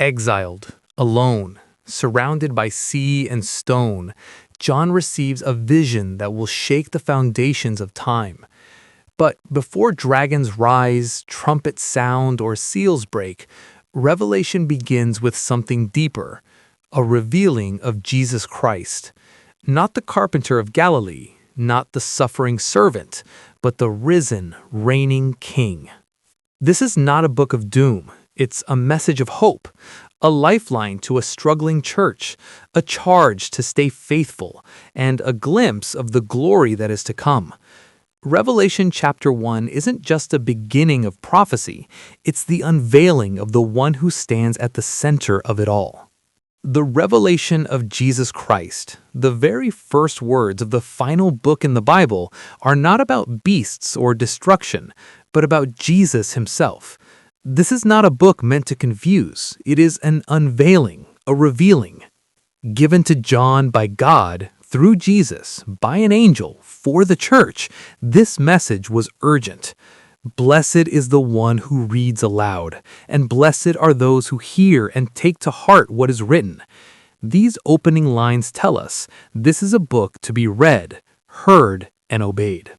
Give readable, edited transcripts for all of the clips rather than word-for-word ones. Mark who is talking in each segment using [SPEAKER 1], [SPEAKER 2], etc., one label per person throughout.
[SPEAKER 1] Exiled, alone, surrounded by sea and stone, John receives a vision that will shake the foundations of time. But before dragons rise, trumpets sound, or seals break, Revelation begins with something deeper, a revealing of Jesus Christ. Not the carpenter of Galilee, not the suffering servant, but the risen, reigning King. This is not a book of doom. It's a message of hope, a lifeline to a struggling church, a charge to stay faithful, and a glimpse of the glory that is to come. Revelation chapter 1 isn't just a beginning of prophecy, it's the unveiling of the one who stands at the center of it all. The revelation of Jesus Christ, the very first words of the final book in the Bible, are not about beasts or destruction, but about Jesus himself. This is not a book meant to confuse. It is an unveiling, a revealing. Given to John by God, through Jesus, by an angel, for the church, this message was urgent. Blessed is the one who reads aloud, and blessed are those who hear and take to heart what is written. These opening lines tell us this is a book to be read, heard, and obeyed.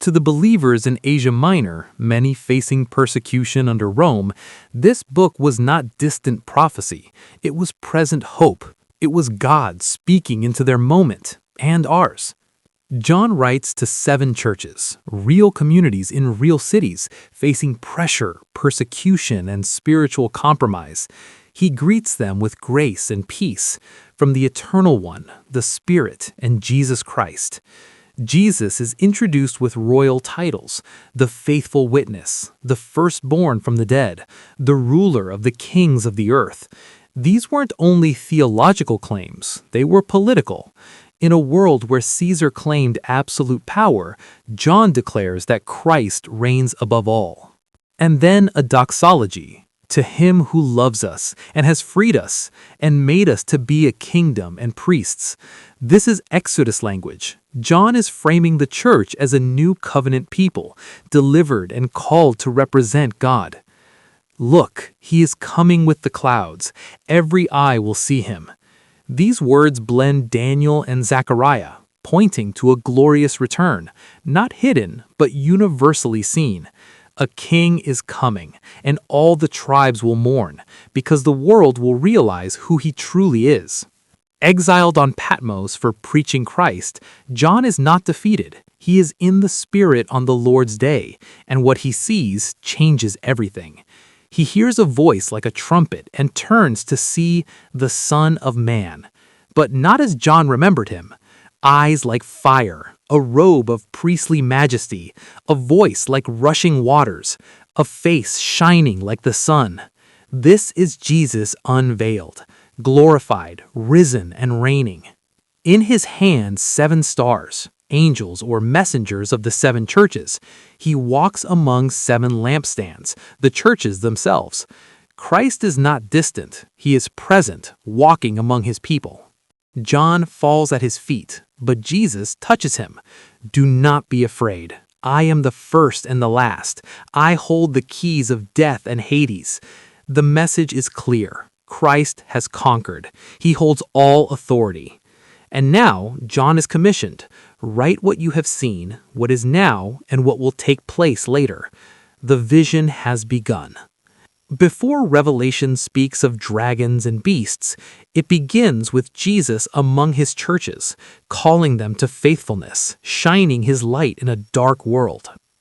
[SPEAKER 1] To the believers in Asia Minor, many facing persecution under Rome, this book was not distant prophecy. It was present hope. It was God speaking into their moment and ours. John writes to 7 churches, real communities in real cities, facing pressure, persecution, and spiritual compromise. He greets them with grace and peace from the Eternal One, the Spirit, and Jesus Christ. Jesus is introduced with royal titles: the faithful witness, the firstborn from the dead, the ruler of the kings of the earth. These weren't only theological claims, they were political. In a world where Caesar claimed absolute power, John declares that Christ reigns above all. And then a doxology: to him who loves us and has freed us and made us to be a kingdom and priests. This is Exodus language. John is framing the church as a new covenant people, delivered and called to represent God. Look, he is coming with the clouds. Every eye will see him. These words blend Daniel and Zechariah, pointing to a glorious return, not hidden, but universally seen. A king is coming, and all the tribes will mourn, because the world will realize who he truly is. Exiled on Patmos for preaching Christ, John is not defeated. He is in the Spirit on the Lord's day, and what he sees changes everything. He hears a voice like a trumpet and turns to see the Son of Man, but not as John remembered him. Eyes like fire, a robe of priestly majesty, a voice like rushing waters, a face shining like the sun. This is Jesus unveiled, glorified, risen, and reigning. In his hand 7 stars, angels or messengers of the 7 churches. He walks among 7 lampstands, the churches themselves. Christ is not distant. He is present, walking among his people. John falls at his feet, but Jesus touches him. Do not be afraid. I am the first and the last. I hold the keys of death and Hades. The message is clear. Christ has conquered. He holds all authority. And now John is commissioned. Write what you have seen, what is now, and what will take place later. The vision has begun. Before Revelation speaks of dragons and beasts, it begins with Jesus among his churches, calling them to faithfulness, shining his light in a dark world.